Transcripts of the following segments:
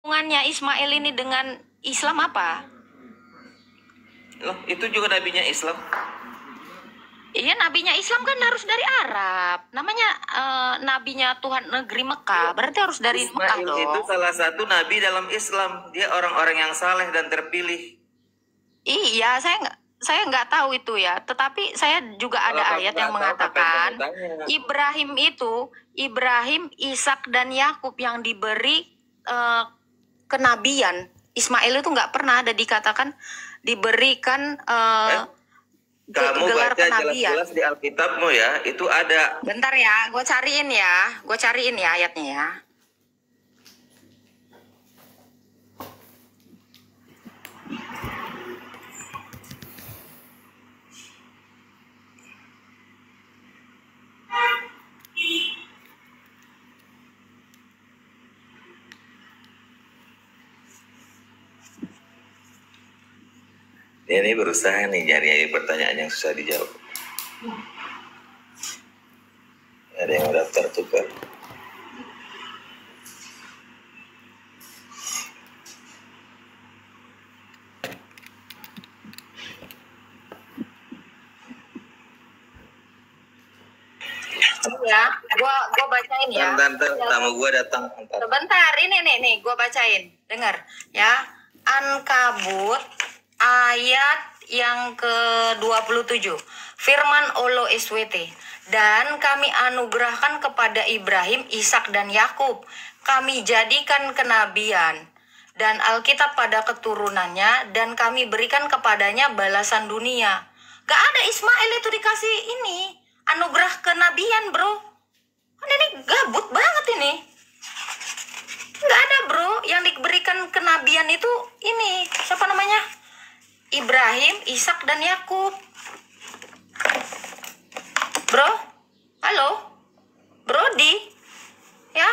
Hubungannya Ismail ini dengan Islam apa? Loh, itu juga nabinya Islam. Iya, nabinya Islam kan harus dari Arab. Namanya nabinya Tuhan negeri Mekah. Berarti harus dari Mekah Ismail dong. itu salah satu nabi dalam Islam. Dia orang-orang yang saleh dan terpilih. Iya, saya nggak tahu itu ya. Tetapi saya juga Kalau ada kamu ayat nggak yang tahu, ngapain mengatakan kamu tanya? Ibrahim, Ishak dan Yakub yang diberi kenabian. Ismail itu nggak pernah ada dikatakan diberikan Kamu gelar baca kenabian. jelas-jelas di Alkitabmu ya, itu ada. Bentar ya, gue cariin ya ayatnya ya. Ini berusaha nih nyari pertanyaan yang susah dijawab. Ada yang daftar tukar. Ya, gua bacain ya. Ntar, tamu gue datang. Sebentar, ini nih, gua bacain. Dengar ya. Ankabut ayat yang ke-27. Firman Allah SWT. Dan kami anugerahkan kepada Ibrahim, Ishak dan Yakub. Kami jadikan kenabian dan Alkitab pada keturunannya, dan kami berikan kepadanya balasan dunia. Gak ada Ismail itu dikasih ini anugerah kenabian, bro. Ini gabut banget ini. Gak ada, bro. Yang diberikan kenabian itu ini siapa namanya? Ibrahim, Ishak dan Yakub. Bro, halo, Brody, ya.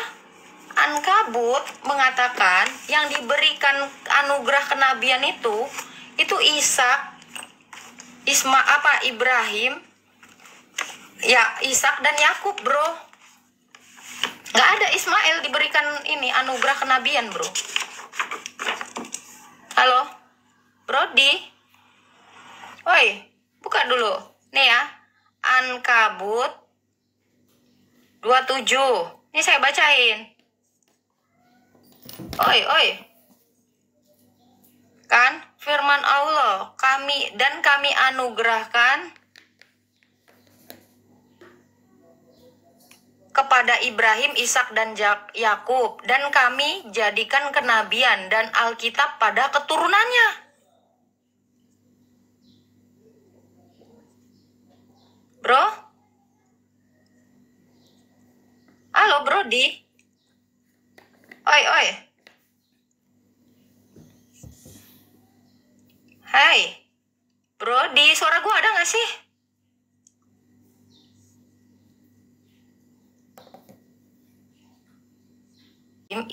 Ankabut mengatakan yang diberikan anugerah kenabian itu Ishak, Ibrahim, ya, Ishak dan Yakub, bro. Gak ada Ismail diberikan ini anugerah kenabian, bro. Halo, Brody. Woi, buka dulu. Nih ya, Ankabut 27. Ini saya bacain. Oi. Kan firman Allah, kami anugerahkan kepada Ibrahim, Ishak dan Yakub, dan kami jadikan kenabian dan Alkitab pada keturunannya. Bro? Halo, Brody. Oi. Hai. Brody, suara gua ada gak sih?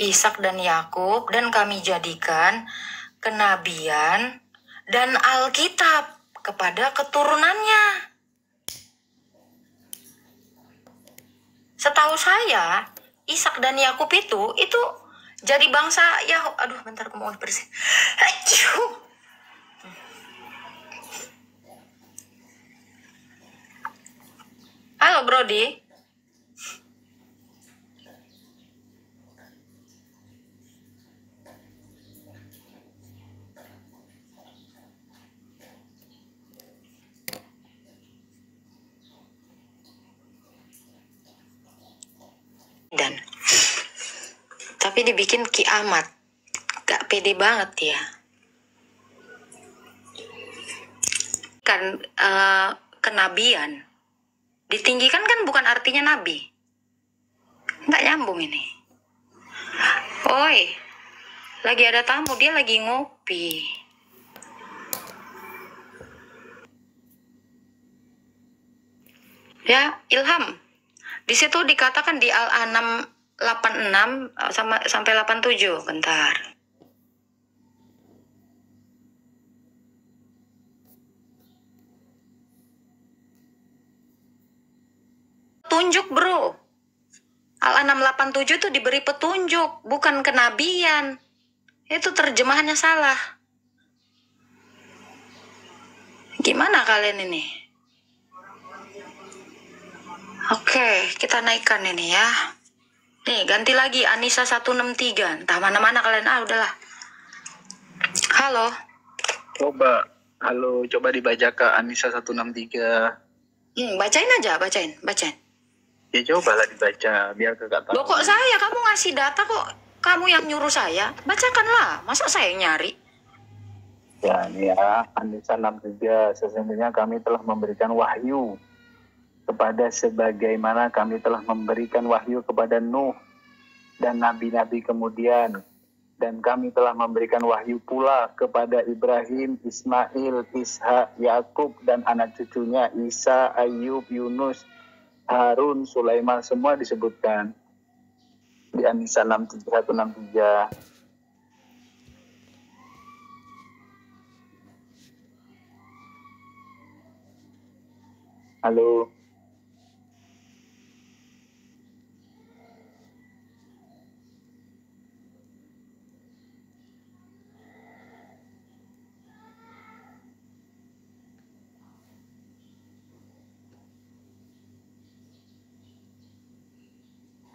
Ishak dan Yakub, dan kami jadikan kenabian dan Alkitab kepada keturunannya. Setahu saya, Ishak dan Yakub itu jadi bangsa ya. Aduh, bentar, aku mau bersin. Halo, Brody. Dan tapi dibikin kiamat, gak pede banget ya kan. Kenabian ditinggikan kan bukan artinya nabi. Gak nyambung ini. Oi, lagi ada tamu, dia lagi ngopi. Ya, Ilham. Di situ dikatakan di Al-An'am 86 sampai 87. Bentar. Tunjuk, bro. Al-An'am 87 itu diberi petunjuk, bukan kenabian. Itu terjemahannya salah. Gimana kalian ini? Oke, kita naikkan ini ya. Nih, ganti lagi Anissa 163. Entah mana-mana kalian. Udahlah. Halo. Coba dibaca ke Anissa 163. Bacain aja, bacain. Ya cobalah dibaca, biar kakak tahu. Loh kok saya? Kamu ngasih data kok kamu yang nyuruh saya? Bacakanlah, masa saya yang nyari? Ya, ini ya, Anissa 63. Sesungguhnya kami telah memberikan wahyu kepada sebagaimana kami telah memberikan wahyu kepada Nuh dan nabi-nabi kemudian. Dan kami telah memberikan wahyu pula kepada Ibrahim, Ismail, Ishak, Yakub, dan anak cucunya Isa, Ayub, Yunus, Harun, Sulaiman, semua disebutkan di Anissa 163. Halo.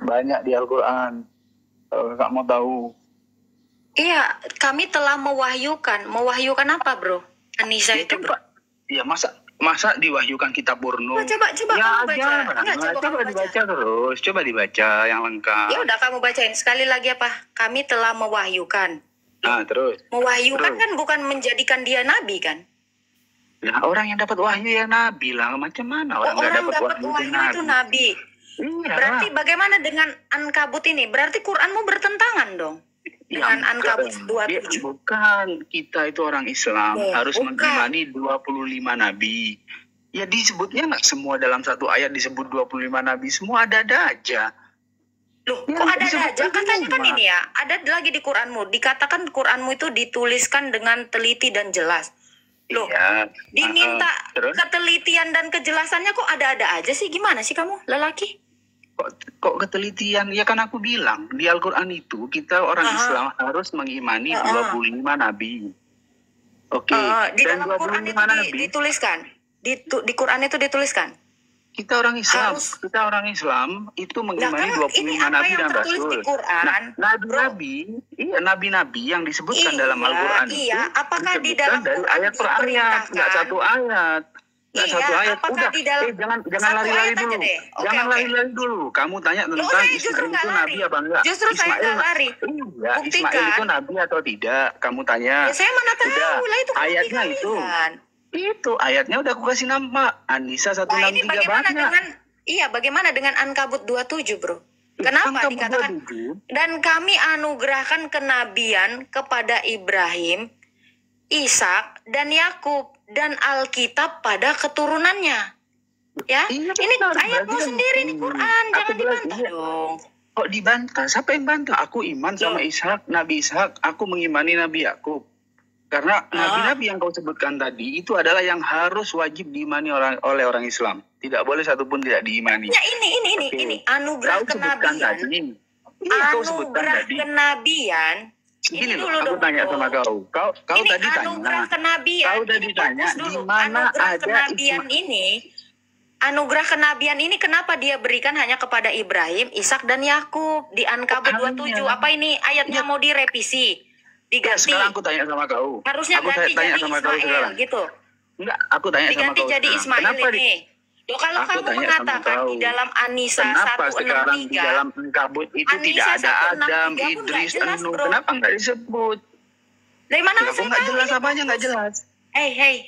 Banyak di Al-Quran. Kalau kakak mau tahu. Iya, kami telah mewahyukan. Mewahyukan apa, bro? Anissa itu, bro. Iya, masa diwahyukan kitab Borno? Coba Ya kamu baca. coba dibaca terus. Coba dibaca yang lengkap. Ya udah kamu bacain. Sekali lagi apa? Kami telah mewahyukan. Nah, terus. Mewahyukan kan bukan menjadikan dia nabi kan? Nah, orang yang dapat wahyu ya nabi lah. Macam mana orang nggak dapat wahyu itu nabi? Iya. Berarti bagaimana dengan Ankabut ini? Berarti Quranmu bertentangan dong dengan Ankabut 27. Bukan, kita itu orang Islam harus mengimani 25 nabi. Ya disebutnya nggak semua dalam satu ayat disebut 25 nabi, semua ada-ada aja. Loh, kok ada-ada aja? Katanya kan ini ya, ada lagi di Quranmu. Dikatakan Quranmu itu dituliskan dengan teliti dan jelas. Loh, iya. Diminta ketelitian dan kejelasannya kok ada-ada aja sih? Gimana sih kamu, lelaki? Kok ketelitian? Ya kan aku bilang, di Al-Quran itu kita orang Islam harus mengimani 25 nabi. Oke. Di dalam Quran itu dituliskan? Di Quran itu dituliskan? Kita orang Islam itu mengimani 25 nabi dan rasul. Nabi-nabi yang disebutkan dalam Al-Quran itu apakah di dalam dari ayat per ayat, nggak satu ayat. Satu ayat udah, jangan lari-lari dulu. Jangan lari-lari dulu. Kamu tanya tentang Ismail itu nabi apa enggak? Justru saya nggak lari. Iya, Ismail itu nabi atau tidak? Kamu tanya. Ya, saya mana tahu lah itu ayatnya itu. Itu ayatnya udah aku kasih nama. Anissa 163 banyak. Bagaimana dengan Ankabut 27, bro? Kenapa dikatakan 27? Dan kami anugerahkan kenabian kepada Ibrahim, Ishak, dan Yakub, dan Alkitab pada keturunannya. Ya, ini ayatmu sendiri nih Quran, jangan dibantah dong. Kok dibantah? Siapa yang bantah? Aku iman sama Ishak, Nabi Ishak. Aku mengimani Nabi Yakub. Karena nabi-nabi yang kau sebutkan tadi itu adalah yang harus wajib diimani oleh orang Islam. Tidak boleh satupun tidak diimani. Ya ini anugerah kenabian. Anugerah kenabian. Gini loh, aku tanya sama kau. Kau tadi tanya. Anugerah kenabian. Kau tadi tanya di mana ada anugerah kenabian ini kenapa dia berikan hanya kepada Ibrahim, Ishak, dan Yakub di Ankabut 27? Apa ini ayatnya mau direvisi? Diganti. Sekarang aku tanya sama kau. Harusnya ganti jadi Ismail gitu. Enggak, aku tanya sama kau. Diganti jadi Ismail ini. Loh, kalau kamu mengatakan di dalam Anissa 163, kenapa sekarang di dalam Ankabut itu tidak ada Adam, Idris, Nuh? Kenapa nggak disebut? Dari mana saya nggak jelas apanya nggak jelas? Hey,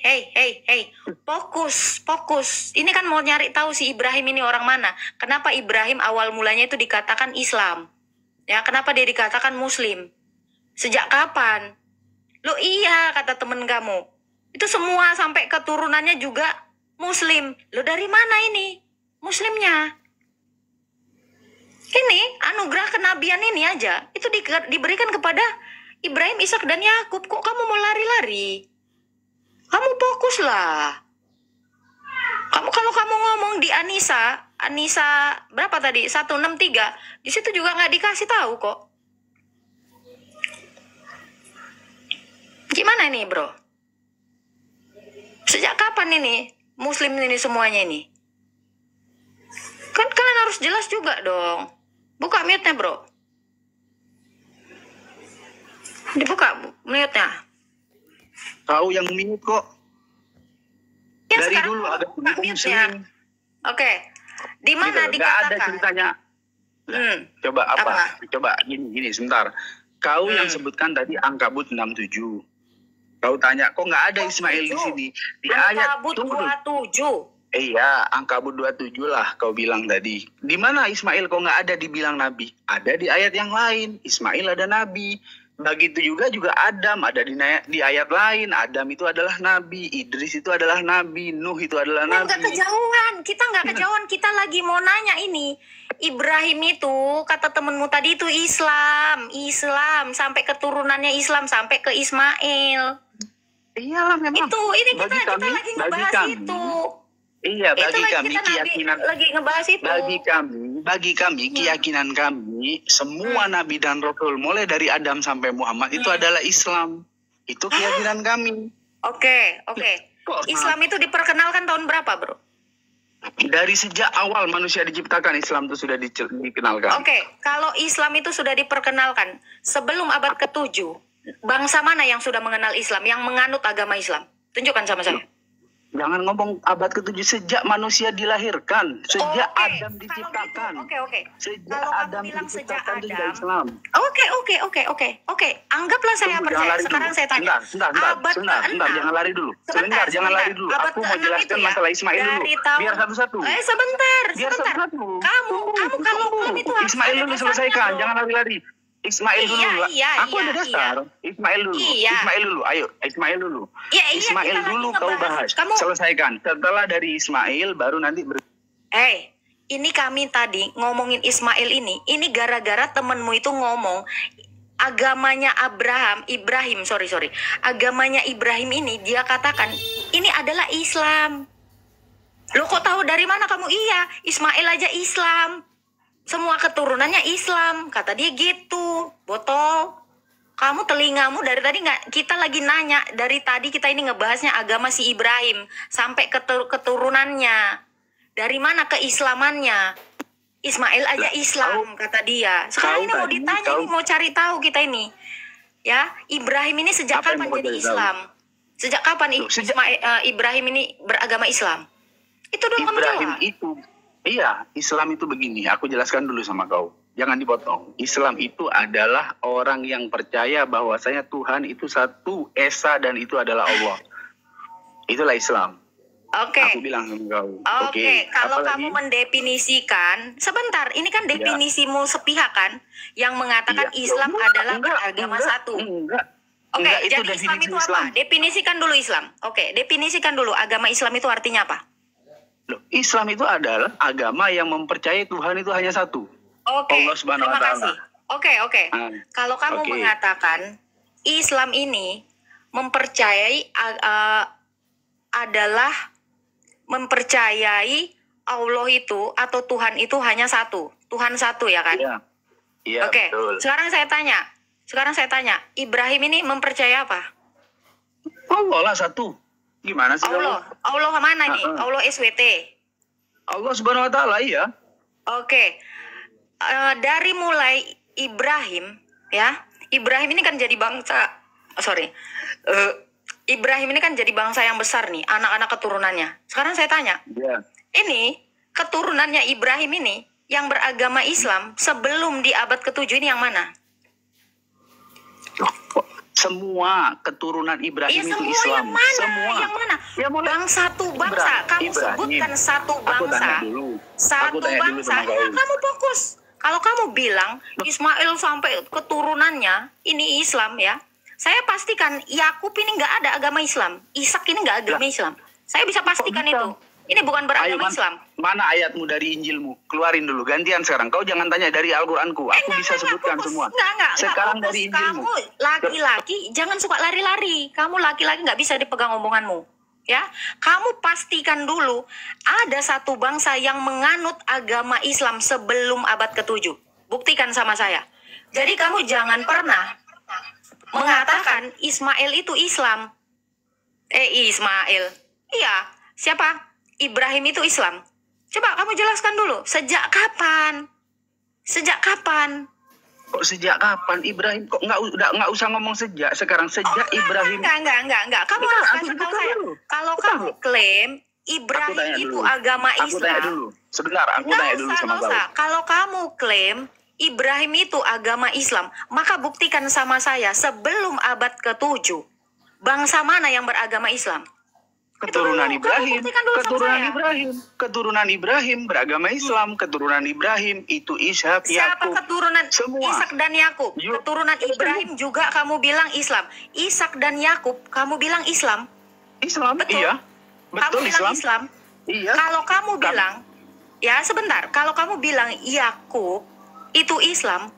fokus. Ini kan mau nyari tahu si Ibrahim ini orang mana. Kenapa Ibrahim awal mulanya itu dikatakan Islam? Ya, kenapa dia dikatakan Muslim? Sejak kapan? Loh iya, kata temen kamu. Itu semua sampai keturunannya juga Muslim. Loh dari mana ini Muslimnya? Ini anugerah kenabian ini aja. Itu diberikan kepada Ibrahim, Ishak, dan Yakub. Kok kamu mau lari-lari? Kamu fokuslah. Kalau kamu ngomong di Anissa berapa tadi? 163. Di situ juga nggak dikasih tahu kok. mana ini, bro? Sejak kapan ini Muslim ini semuanya ini? Kan kalian harus jelas juga dong. Buka mute-nya, bro. Dibuka mute-nya. Kau yang mute kok. Ya, Dari sekarang dulu kamu ada buka mute-nya. Oke. Di mana Gitu. Nggak ada dikatakan? ceritanya. Coba Apa? Coba gini sebentar. Kau yang sebutkan tadi Ankabut 67. Kau tanya, kok nggak ada Ismail di sini? Di ayat Ankabut tunggu. 27. Iya, Ankabut 27 lah kau bilang tadi. Di mana Ismail kok nggak ada dibilang nabi? Ada di ayat yang lain. Ismail ada nabi. Begitu juga Adam ada di ayat lain. Adam itu adalah nabi. Idris itu adalah nabi. Nuh itu adalah nabi. Nggak kejauhan. Kita nggak kejauhan. Kita lagi mau nanya ini. Ibrahim itu, kata temenmu tadi itu Islam. Sampai keturunannya Islam. Sampai ke Ismail. Iyalah memang. Ini kita Bagi kami, lagi ngebahas bagi kami, itu. Iya, Itu bagi lagi kami kita keyakinan. lagi ngebahas itu. Bagi kami keyakinan kami semua nabi dan rasul mulai dari Adam sampai Muhammad itu adalah Islam. Itu keyakinan kami. Oke. Kok Islam itu diperkenalkan tahun berapa, bro? dari sejak awal manusia diciptakan Islam itu sudah dikenalkan. Oke, kalau Islam itu sudah diperkenalkan sebelum abad ke-7, bangsa mana yang sudah mengenal Islam, yang menganut agama Islam? Tunjukkan sama saya. Jangan ngomong abad ke-7, sejak manusia dilahirkan, sejak Adam diciptakan. Oke. Sejak Kalau Adam kamu bilang sejak diciptakan itu sudah Adam. Islam. Oke. Anggaplah saya Tunggu, percaya. Sekarang saya tanya. Sebentar, Abad jangan lari dulu. Sebentar, Jangan lari dulu. Abad Aku mau ke-6 jelaskan itu ya, masalah Ismail dulu. dari tahun- Biar satu-satu. Sebentar. Biar satu-satu. Kamu kalau belum itu harus Ismail ada dulu dasarnya selesaikan, dong. jangan lari-lari. Ismail dulu. Aku ada dasar. Ismail dulu. Ismail dulu. Ayo, Ismail dulu. Ismail kita dulu lagi kau ngebahas. bahas. Selesaikan. Setelah dari Ismail baru nanti Ini kami tadi ngomongin Ismail ini gara-gara temenmu itu ngomong agamanya Ibrahim, agamanya Ibrahim ini dia katakan ini adalah Islam. Lo kok tahu dari mana kamu? Iya, Ismail aja Islam. Semua keturunannya Islam, kata dia gitu. Botol. Kamu telingamu dari tadi nggak? Kita lagi nanya dari tadi kita ini ngebahasnya agama si Ibrahim sampai keturunannya. Dari mana keislamannya? Ismail aja Islam, kata dia. Sekarang ini mau ditanya, ini mau cari tahu kita ini. Ya, Ibrahim ini sejak kapan jadi Islam? Sejak kapan Ibrahim ini beragama Islam? Itu dong kamu Ibrahim jawab. itu, iya, Islam itu begini. Aku jelaskan dulu sama kau. Jangan dipotong. Islam itu adalah orang yang percaya bahwasanya Tuhan itu satu, esa, dan itu adalah Allah. Itulah Islam. Oke. Aku bilang sama kau. Oke, kalau kamu mendefinisikan, sebentar, ini kan definisimu sepihak kan, yang mengatakan Islam adalah agama satu. Oke, itu jadi Islam definisi itu Islam. apa? Definisikan dulu Islam. Oke, definisikan dulu agama Islam itu artinya apa? Loh, Islam itu adalah agama yang mempercayai Tuhan itu hanya satu. Oke, Allah Subhanahu wa terima Ta'ala. kasih. Oke. Kalau kamu mengatakan Islam ini mempercayai adalah mempercayai Allah itu atau Tuhan itu hanya satu. Tuhan satu ya kan? Iya, Oke, betul. sekarang saya tanya, Ibrahim ini mempercayai apa? Allah lah satu. Gimana sih kamu? Allah mana nih? Allah SWT. Allah Subhanahu wa Ta'ala, iya. Oke. Dari mulai Ibrahim, ya. Ibrahim ini kan jadi bangsa. Ibrahim ini kan jadi bangsa yang besar nih, anak-anak keturunannya. Sekarang saya tanya, ini keturunannya Ibrahim ini yang beragama Islam sebelum di abad ke-7 ini yang mana? Semua keturunan Ibrahim itu Islam. Yang mana? Satu bangsa. Kamu sebutkan satu bangsa. Satu bangsa. Kamu fokus. Kalau kamu bilang Ismail sampai keturunannya ini Islam ya, saya pastikan Yakub ini nggak ada agama Islam. Ishak ini nggak agama Islam. Saya bisa pastikan itu. Ini bukan beragama Islam. Mana ayatmu dari Injilmu? Keluarin dulu. Gantian sekarang. Kau jangan tanya dari Al-Quranku. Aku bisa sebutkan semua. Sekarang dari Injilmu. Kamu laki-laki jangan suka lari-lari. Kamu laki-laki nggak bisa dipegang omonganmu. Ya, kamu pastikan dulu ada satu bangsa yang menganut agama Islam sebelum abad ke-7. Buktikan sama saya. Jadi kamu jangan pernah mengatakan mengatakan Ismail itu Islam. Ismail. Iya, siapa? Ibrahim itu Islam. Coba kamu jelaskan dulu, sejak kapan? Sejak kapan? Kok sejak kapan Ibrahim? Kok nggak usah ngomong sejak sekarang, sejak Ibrahim. Enggak. Kamu harus kasih tahu saya. Kalau kamu klaim Ibrahim itu agama Islam. Aku tanya dulu. Sebentar, aku tanya dulu sama kau. Kalau kamu klaim Ibrahim itu agama Islam, maka buktikan sama saya sebelum abad ke-7 bangsa mana yang beragama Islam? Keturunan Ibrahim beragama Islam, keturunan Ibrahim itu Ishak, Siapa Yakub, keturunan semua. Ishak dan Yakub? Keturunan Ibrahim juga kamu bilang Islam. Ishak dan Yakub kamu bilang Islam. Islam, Betul. iya. Betul, Kamu bilang Islam. Iya. Kalau kamu bilang, ya sebentar, kalau kamu bilang Yakub itu Islam,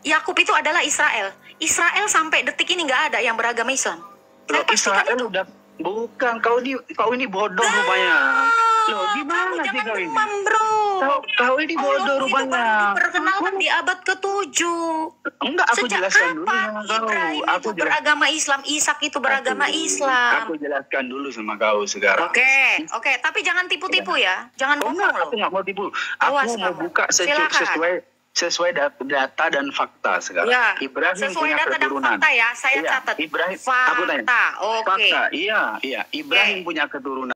Yakub itu adalah Israel. Israel sampai detik ini nggak ada yang beragama Islam. Saya pastikan Israel itu. udah bukan, kau ini bodoh rupanya. Loh, gimana sih kau ini? Demam, bro. Kau ini bodoh Allah itu rupanya. baru diperkenalkan di abad ke-7. Enggak, aku Sejak jelaskan dulu kapan sama kau. Ibrahim itu beragama Islam, Ishak itu beragama Islam? Aku jelaskan dulu sama kau sekarang. Oke, tapi jangan tipu-tipu ya. Jangan bohong Enggak, loh. aku nggak mau tipu. Awas, Aku mau kamu. buka Silakan. sesuai data dan fakta sekarang. Ya, Ibrahim sesuai punya data dan keturunan. fakta ya, saya Iya, catat. Ibrahim, Fakta, aku tanya. oke. Fakta, iya. Ibrahim Oke. punya keturunan.